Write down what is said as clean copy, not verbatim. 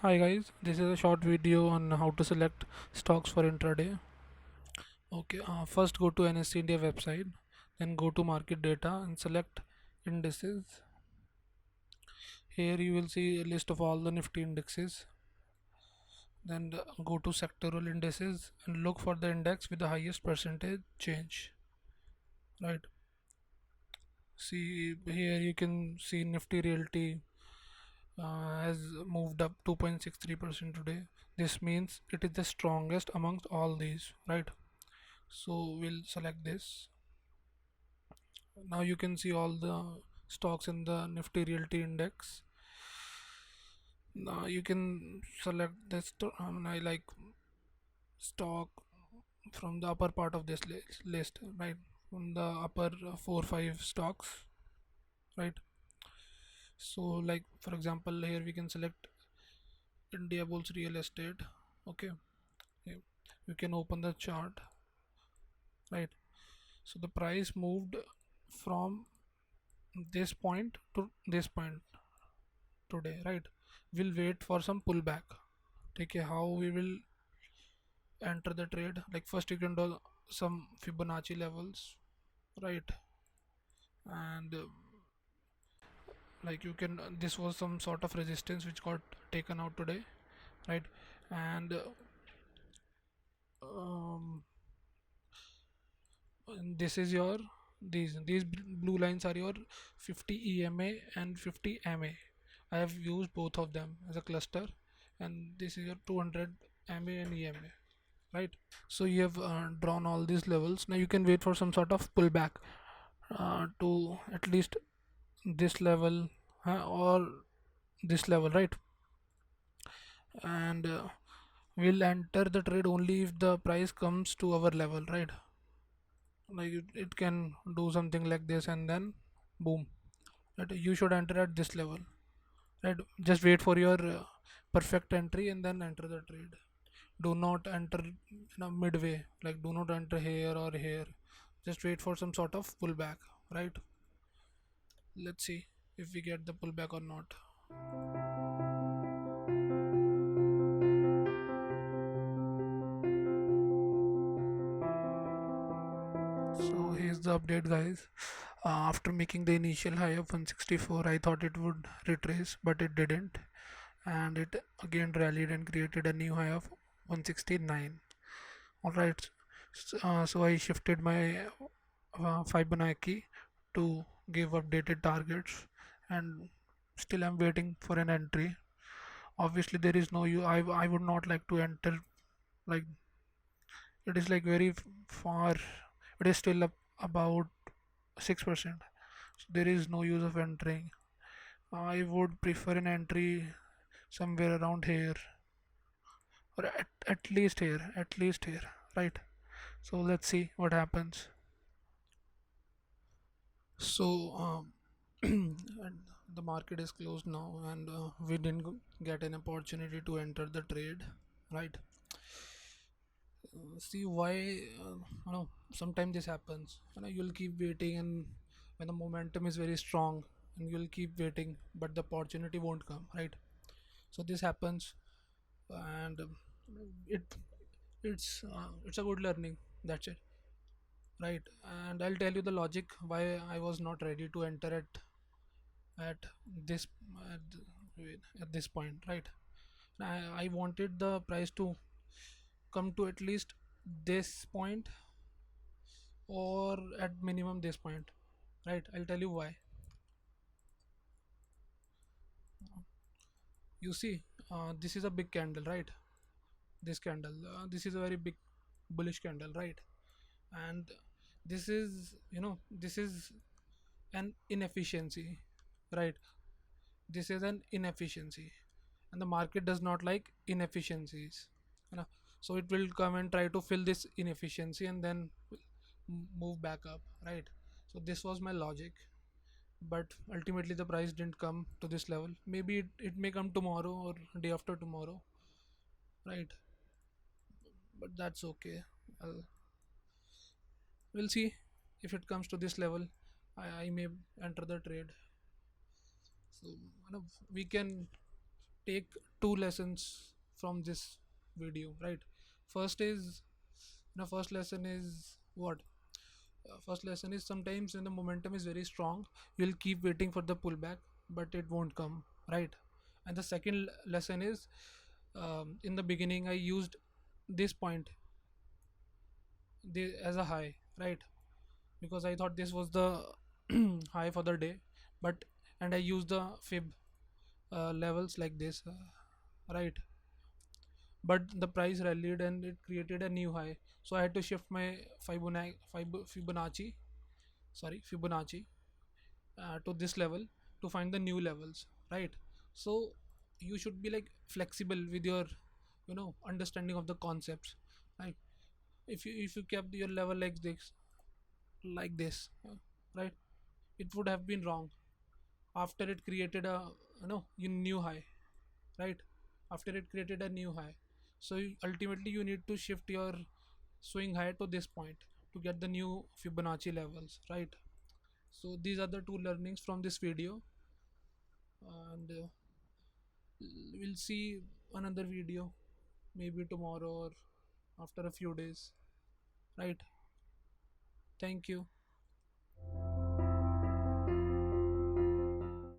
Hi guys, this is a short video on how to select stocks for intraday. Okay, first go to NSE India website, then go to market data and select indices. Here you will see a list of all the Nifty indexes. Then go to sectoral indices and look for the index with the highest percentage change. Right. See here you can see Nifty Realty has moved up 2.63% today. This means it is the strongest amongst all these, right? So we'll select this. Now you can see all the stocks in the Nifty Realty Index. Now you can select this. I like stock from the upper part of this list, right? From the upper 4 5 stocks, right? So like for example, here we can select India Bulls Real Estate. Okay, yeah. You can open the chart, right? So the price moved from this point to this point today, right? We'll wait for some pullback. Okay, how we will enter the trade? Like first you can do some Fibonacci levels, right? And like you can this was some sort of resistance which got taken out today, right? And um, and this is your these blue lines are your 50 EMA and 50 MA. I have used both of them as a cluster, and this is your 200 MA and EMA, right? So you have drawn all these levels. Now you can wait for some sort of pullback to at least this level or this level, right? And we'll enter the trade only if the price comes to our level, right? Like it can do something like this and then boom, right? You should enter at this level, right? Just wait for your perfect entry and then enter the trade. Do not enter midway, like do not enter here or here. Just wait for some sort of pullback, right? Let's see if we get the pullback or not. So here's the update, guys. After making the initial high of 164, I thought it would retrace, but it didn't, and it again rallied and created a new high of 169. All right, so I shifted my Fibonacci to give updated targets, and still I'm waiting for an entry. Obviously, there is no you. I would not like to enter, like it is like very far. It is still up about 6%. So there is no use of entering. I would prefer an entry somewhere around here, or at least here, right? So let's see what happens. So and the market is closed now, and we didn't get an opportunity to enter the trade, right? See why sometimes this happens. You'll keep waiting, and when the momentum is very strong, and you'll keep waiting, but the opportunity won't come, right? So this happens, and it it's a good learning. That's it, right? And I'll tell you the logic why I was not ready to enter at this at, at this point, right? I wanted the price to come to at least this point, or at minimum this point, right? I'll tell you why. You see, this is a big candle, right? This candle, this is a very big bullish candle, right? And this is, this is an inefficiency, right? This is an inefficiency, and the market does not like inefficiencies, you know. So it will come and try to fill this inefficiency and then move back up, right? So this was my logic, but ultimately the price didn't come to this level. Maybe it may come tomorrow or day after tomorrow, right? But that's okay. We'll see if it comes to this level. I may enter the trade. So we can take two lessons from this video, right? First is, first lesson is what? First lesson is, sometimes when the momentum is very strong, you'll keep waiting for the pullback, but it won't come, right? And the second lesson is, in the beginning I used this point as a high, right? Because I thought this was the high for the day, but and I used the fib levels like this, right? But the price rallied and it created a new high, so I had to shift my Fibonacci to this level to find the new levels, right? So you should be like flexible with your understanding of the concepts, right? If you kept your level like this, right, it would have been wrong. After it created a new high, right? After it created a new high, so ultimately you need to shift your swing high to this point to get the new Fibonacci levels, right? So these are the two learnings from this video, and we'll see another video maybe tomorrow or after a few days, right? Thank you.